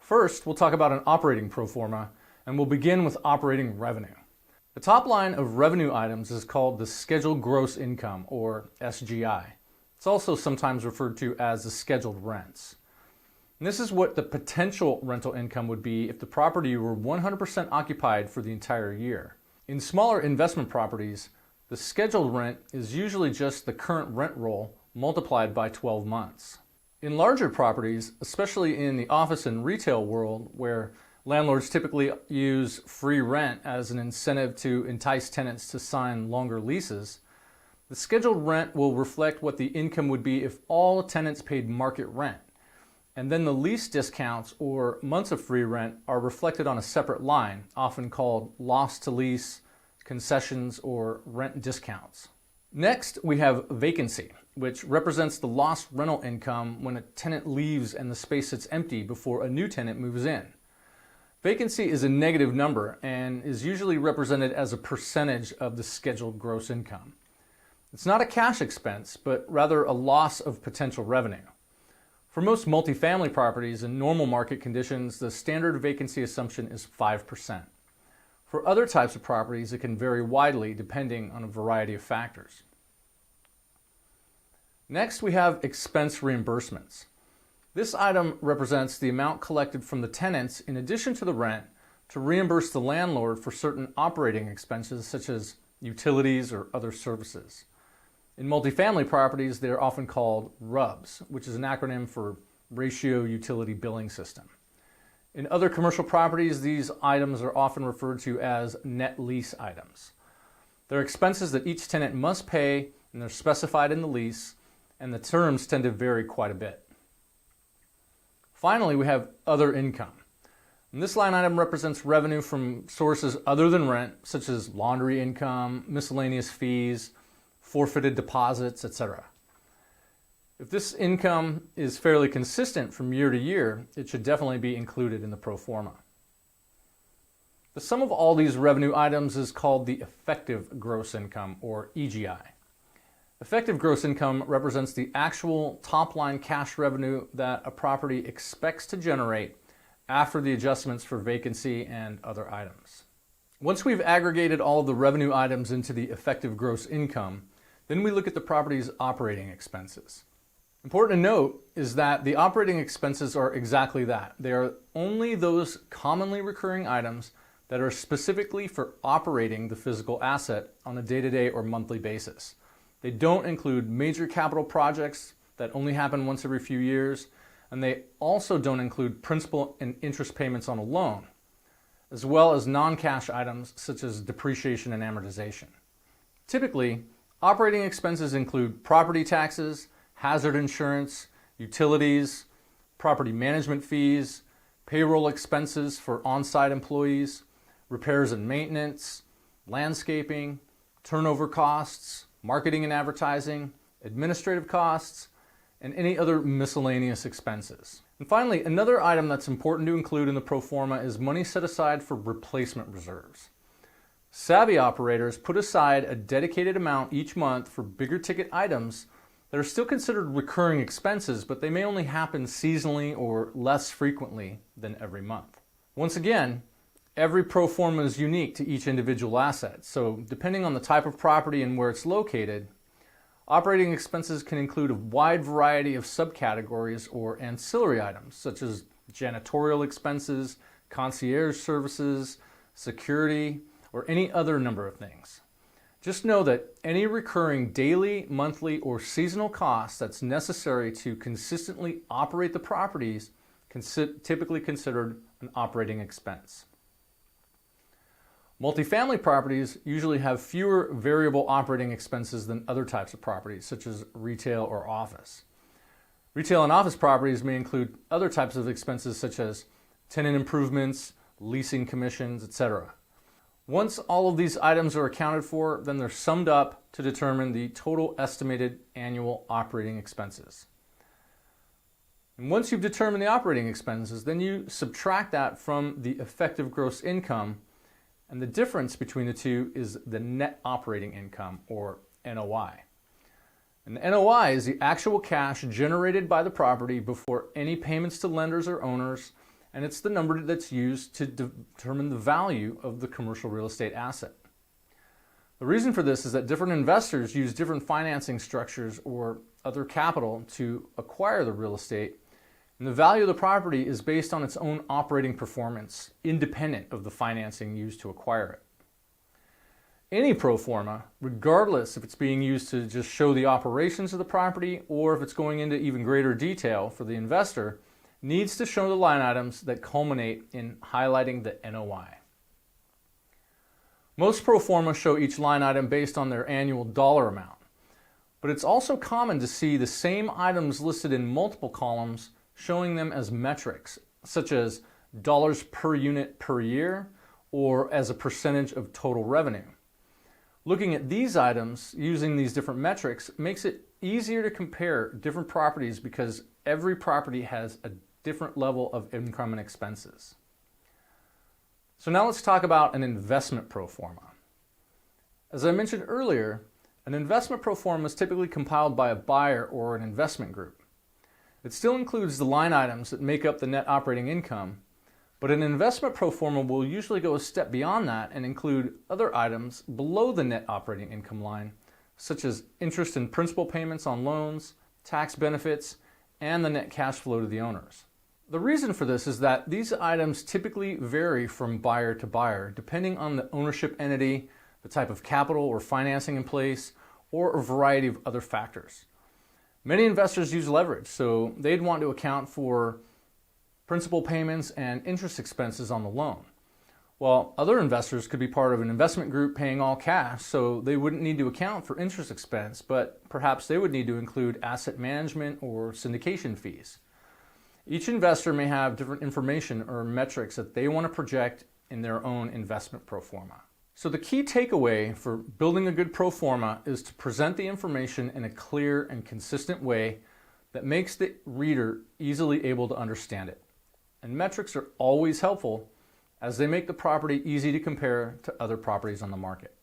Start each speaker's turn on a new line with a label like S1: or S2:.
S1: First, we'll talk about an operating pro forma, and we'll begin with operating revenue. The top line of revenue items is called the scheduled gross income, or SGI. It's also sometimes referred to as the scheduled rents. And this is what the potential rental income would be if the property were 100% occupied for the entire year. In smaller investment properties, the scheduled rent is usually just the current rent roll multiplied by 12 months. In larger properties, especially in the office and retail world, where landlords typically use free rent as an incentive to entice tenants to sign longer leases, the scheduled rent will reflect what the income would be if all tenants paid market rent. And then the lease discounts or months of free rent are reflected on a separate line, often called loss to lease, concessions, or rent discounts. Next, we have vacancy, which represents the lost rental income when a tenant leaves and the space sits empty before a new tenant moves in. Vacancy is a negative number and is usually represented as a percentage of the scheduled gross income. It's not a cash expense, but rather a loss of potential revenue. For most multifamily properties in normal market conditions, the standard vacancy assumption is 5%. For other types of properties, it can vary widely depending on a variety of factors. Next, we have expense reimbursements. This item represents the amount collected from the tenants in addition to the rent to reimburse the landlord for certain operating expenses such as utilities or other services. In multifamily properties, they are often called RUBS, which is an acronym for Ratio Utility Billing System. In other commercial properties, these items are often referred to as net lease items. They're expenses that each tenant must pay, and they're specified in the lease, and the terms tend to vary quite a bit. Finally, we have other income. And this line item represents revenue from sources other than rent, such as laundry income, miscellaneous fees, forfeited deposits, etc. If this income is fairly consistent from year to year, it should definitely be included in the pro forma. The sum of all these revenue items is called the effective gross income, or EGI. Effective gross income represents the actual top-line cash revenue that a property expects to generate after the adjustments for vacancy and other items. Once we've aggregated all of the revenue items into the effective gross income, then we look at the property's operating expenses. Important to note is that the operating expenses are exactly that. They are only those commonly recurring items that are specifically for operating the physical asset on a day-to-day or monthly basis. They don't include major capital projects that only happen once every few years, and they also don't include principal and interest payments on a loan, as well as non-cash items such as depreciation and amortization. Typically, operating expenses include property taxes, hazard insurance, utilities, property management fees, payroll expenses for on-site employees, repairs and maintenance, landscaping, turnover costs, marketing and advertising, administrative costs, and any other miscellaneous expenses. And finally, another item that's important to include in the pro forma is money set aside for replacement reserves. Savvy operators put aside a dedicated amount each month for bigger ticket items that are still considered recurring expenses, but they may only happen seasonally or less frequently than every month. Once again, every pro forma is unique to each individual asset, so depending on the type of property and where it's located, operating expenses can include a wide variety of subcategories or ancillary items, such as janitorial expenses, concierge services, security, or any other number of things. Just know that any recurring daily, monthly, or seasonal cost that's necessary to consistently operate the properties typically considered an operating expense. Multifamily properties usually have fewer variable operating expenses than other types of properties, such as retail or office. Retail and office properties may include other types of expenses such as tenant improvements, leasing commissions, etc. Once all of these items are accounted for, then they're summed up to determine the total estimated annual operating expenses. And once you've determined the operating expenses, then you subtract that from the effective gross income, and the difference between the two is the net operating income, or NOI. And the NOI is the actual cash generated by the property before any payments to lenders or owners and it's the number that's used to determine the value of the commercial real estate asset. The reason for this is that different investors use different financing structures or other capital to acquire the real estate, and the value of the property is based on its own operating performance, independent of the financing used to acquire it. Any pro forma, regardless if it's being used to just show the operations of the property or if it's going into even greater detail for the investor, needs to show the line items that culminate in highlighting the NOI. Most pro forma show each line item based on their annual dollar amount, but it's also common to see the same items listed in multiple columns showing them as metrics, such as dollars per unit per year or as a percentage of total revenue. Looking at these items using these different metrics makes it easier to compare different properties because every property has a different level of income and expenses. So now let's talk about an investment pro forma. As I mentioned earlier, an investment pro forma is typically compiled by a buyer or an investment group. It still includes the line items that make up the net operating income, but an investment pro forma will usually go a step beyond that and include other items below the net operating income line, such as interest and principal payments on loans, tax benefits, and the net cash flow to the owners. The reason for this is that these items typically vary from buyer to buyer, depending on the ownership entity, the type of capital or financing in place, or a variety of other factors. Many investors use leverage, so they'd want to account for principal payments and interest expenses on the loan. While other investors could be part of an investment group paying all cash, so they wouldn't need to account for interest expense, but perhaps they would need to include asset management or syndication fees. Each investor may have different information or metrics that they want to project in their own investment pro forma. So the key takeaway for building a good pro forma is to present the information in a clear and consistent way that makes the reader easily able to understand it. And metrics are always helpful as they make the property easy to compare to other properties on the market.